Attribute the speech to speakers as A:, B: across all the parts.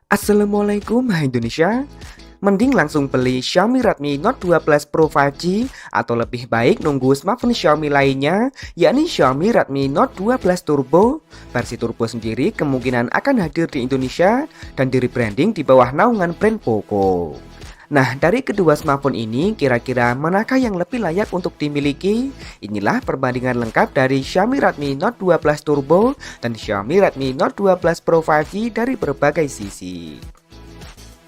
A: Assalamualaikum hai Indonesia. Mending langsung beli Xiaomi Redmi Note 2 Plus Pro 5G atau lebih baik nunggu smartphone Xiaomi lainnya, yakni Xiaomi Redmi Note 2 Plus Turbo. Versi Turbo sendiri kemungkinan akan hadir di Indonesia dan di rebranding di bawah naungan brand Poco. Nah, dari kedua smartphone ini, kira-kira manakah yang lebih layak untuk dimiliki? Inilah perbandingan lengkap dari Xiaomi Redmi Note 2 Plus Turbo dan Xiaomi Redmi Note 2 Plus Pro 5G dari berbagai sisi.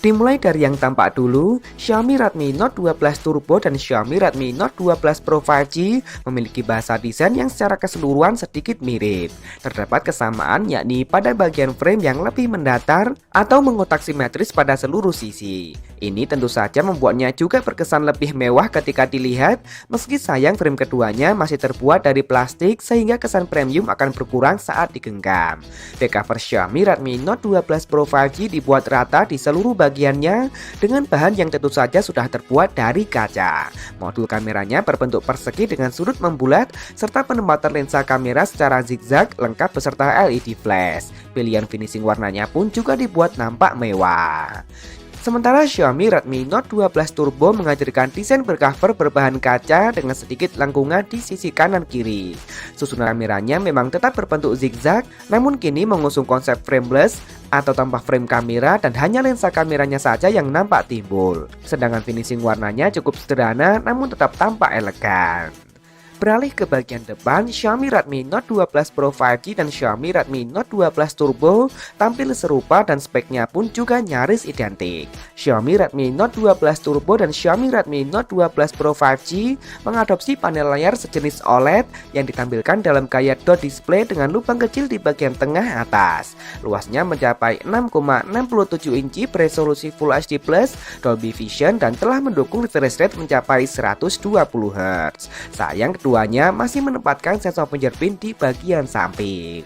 A: Dimulai dari yang tampak dulu, Xiaomi Redmi Note 2 Plus Turbo dan Xiaomi Redmi Note 2 Plus Pro 5G memiliki bahasa desain yang secara keseluruhan sedikit mirip. Terdapat kesamaan yakni pada bagian frame yang lebih mendatar atau mengotak simetris pada seluruh sisi. Ini tentu saja membuatnya juga berkesan lebih mewah ketika dilihat, meski sayang frame keduanya masih terbuat dari plastik sehingga kesan premium akan berkurang saat digenggam. Back cover Xiaomi Redmi Note 2 Plus Pro 5G dibuat rata di seluruh bagiannya dengan bahan yang tentu saja sudah terbuat dari kaca. Modul kameranya berbentuk persegi dengan sudut membulat serta penempatan lensa kamera secara zigzag lengkap beserta LED flash. Pilihan finishing warnanya pun juga dibuat nampak mewah. Sementara Xiaomi Redmi Note 2 Plus Turbo menghadirkan desain bercover berbahan kaca dengan sedikit lengkungan di sisi kanan kiri. Susunan kameranya memang tetap berbentuk zigzag, namun kini mengusung konsep frameless atau tanpa frame kamera dan hanya lensa kameranya saja yang nampak timbul. Sedangkan finishing warnanya cukup sederhana namun tetap tampak elegan. Beralih ke bagian depan, Xiaomi Redmi Note 2 Plus Pro 5G dan Xiaomi Redmi Note 2 Plus Turbo tampil serupa dan speknya pun juga nyaris identik. Xiaomi Redmi Note 2 Plus Turbo dan Xiaomi Redmi Note 2 Plus Pro 5G mengadopsi panel layar sejenis OLED yang ditampilkan dalam gaya dot display dengan lubang kecil di bagian tengah atas. Luasnya mencapai 6,67 inci beresolusi Full HD+, Dolby Vision dan telah mendukung refresh rate mencapai 120 Hz. Sayang keduanya masih menempatkan sensor fingerprint di bagian samping.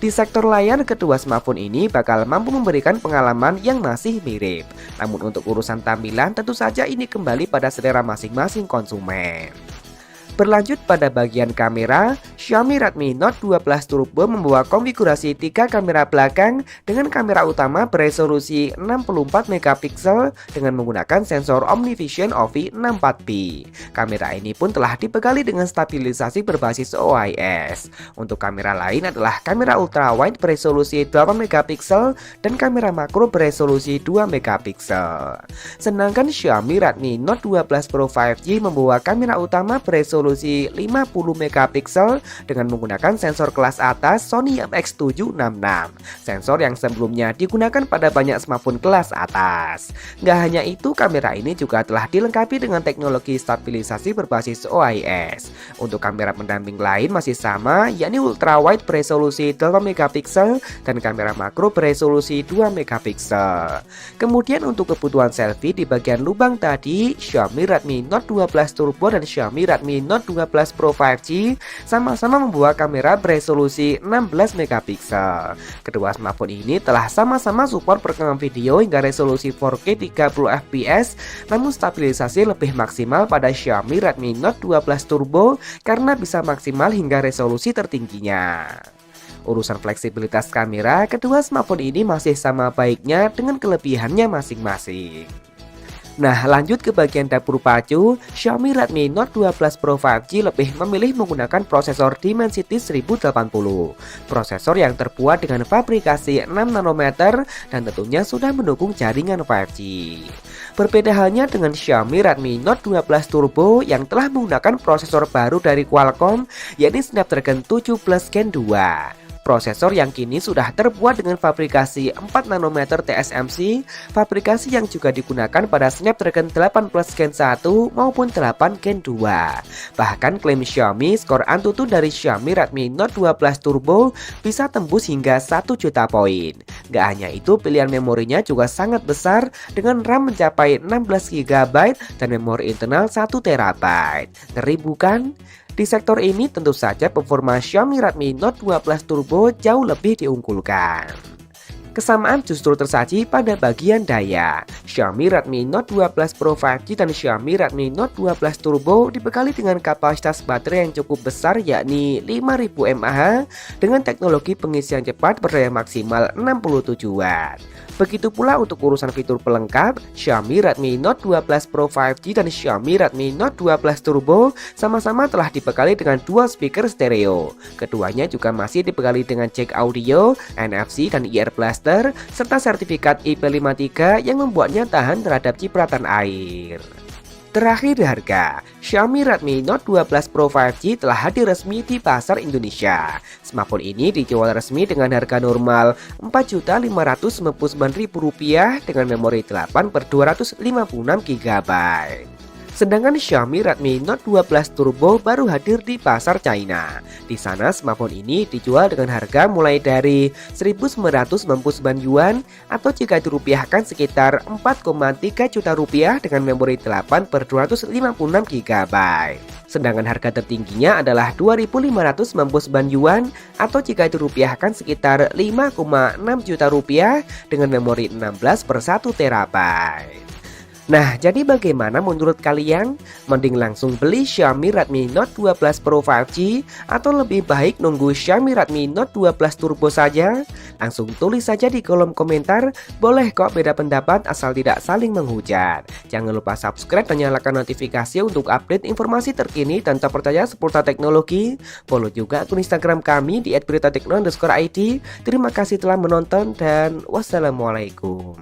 A: Di sektor layar, kedua smartphone ini bakal mampu memberikan pengalaman yang masih mirip. Namun untuk urusan tampilan tentu saja ini kembali pada selera masing-masing konsumen. Berlanjut pada bagian kamera, Xiaomi Redmi Note 2 Plus Turbo membawa konfigurasi 3 kamera belakang dengan kamera utama beresolusi 64 megapiksel dengan menggunakan sensor OmniVision OV64p. Kamera ini pun telah dibekali dengan stabilisasi berbasis OIS. Untuk kamera lain adalah kamera ultrawide beresolusi 8 megapiksel dan kamera makro beresolusi 2 megapiksel. Sedangkan Xiaomi Redmi Note 2 Plus Pro 5G membawa kamera utama beresolusi 50 megapiksel dengan menggunakan sensor kelas atas Sony IMX766. Sensor yang sebelumnya digunakan pada banyak smartphone kelas atas. Nggak hanya itu, kamera ini juga telah dilengkapi dengan teknologi stabilisasi berbasis OIS. Untuk kamera pendamping lain masih sama, yakni ultrawide beresolusi 8 megapiksel dan kamera makro beresolusi 2 megapiksel. Kemudian untuk kebutuhan selfie di bagian lubang tadi, Xiaomi Redmi Note 2 Plus Turbo dan Xiaomi Redmi Note 2 Plus Pro 5G sama-sama membawa kamera beresolusi 16 megapiksel. Kedua smartphone ini telah sama-sama support perekaman video hingga resolusi 4K 30 fps, namun stabilisasi lebih maksimal pada Xiaomi Redmi Note 2 Plus Turbo karena bisa maksimal hingga resolusi tertingginya. Urusan fleksibilitas kamera, kedua smartphone ini masih sama baiknya dengan kelebihannya masing-masing. Nah, lanjut ke bagian dapur pacu, Xiaomi Redmi Note 2 Plus Pro 5G lebih memilih menggunakan prosesor Dimensity 1080. Prosesor yang terbuat dengan fabrikasi 6 nanometer dan tentunya sudah mendukung jaringan 5G. Berbeda halnya dengan Xiaomi Redmi Note 2 Plus Turbo yang telah menggunakan prosesor baru dari Qualcomm, yakni Snapdragon 7 Plus Gen 2. Prosesor yang kini sudah terbuat dengan fabrikasi 4 nanometer TSMC, fabrikasi yang juga digunakan pada Snapdragon 8 Plus Gen 1 maupun 8 Gen 2. Bahkan klaim Xiaomi, skor Antutu dari Xiaomi Redmi Note 2 Plus Turbo bisa tembus hingga 1 juta poin. Gak hanya itu, pilihan memorinya juga sangat besar dengan RAM mencapai 16 GB dan memori internal 1 TB. Ngeri bukan? Di sektor ini tentu saja performa Xiaomi Redmi Note 2 Plus Turbo jauh lebih diunggulkan. Kesamaan justru tersaji pada bagian daya. Xiaomi Redmi Note 2 Plus Pro 5G dan Xiaomi Redmi Note 2 Plus Turbo dibekali dengan kapasitas baterai yang cukup besar yakni 5000 mAh dengan teknologi pengisian cepat berdaya maksimal 67 Watt. Begitu pula untuk urusan fitur pelengkap, Xiaomi Redmi Note 12 Pro 5G dan Xiaomi Redmi Note 12 Turbo sama-sama telah dibekali dengan dual speaker stereo. Keduanya juga masih dibekali dengan jack audio, NFC dan ear blaster, serta sertifikat IP53 yang membuatnya tahan terhadap cipratan air. Terakhir harga, Xiaomi Redmi Note 12 Pro 5G telah hadir resmi di pasar Indonesia. Smartphone ini dijual resmi dengan harga normal Rp4.599.000 dengan memori 8/256 GB. Sedangkan Xiaomi Redmi Note 12 Turbo baru hadir di pasar China. Di sana smartphone ini dijual dengan harga mulai dari Rp1.999 atau jika dirupiahkan sekitar Rp4,3 juta dengan memori 8/256 GB. Sedangkan harga tertingginya adalah Rp2.599 atau jika dirupiahkan sekitar Rp5,6 juta dengan memori 16/1 TB. Nah, jadi bagaimana menurut kalian? Mending langsung beli Xiaomi Redmi Note 12 Pro 5G atau lebih baik nunggu Xiaomi Redmi Note 12 Turbo saja? Langsung tulis saja di kolom komentar, boleh kok beda pendapat asal tidak saling menghujat. Jangan lupa subscribe dan nyalakan notifikasi untuk update informasi terkini dan terpercaya seputar teknologi. Follow juga akun Instagram kami di @beritatekno_id. Terima kasih telah menonton dan wassalamualaikum.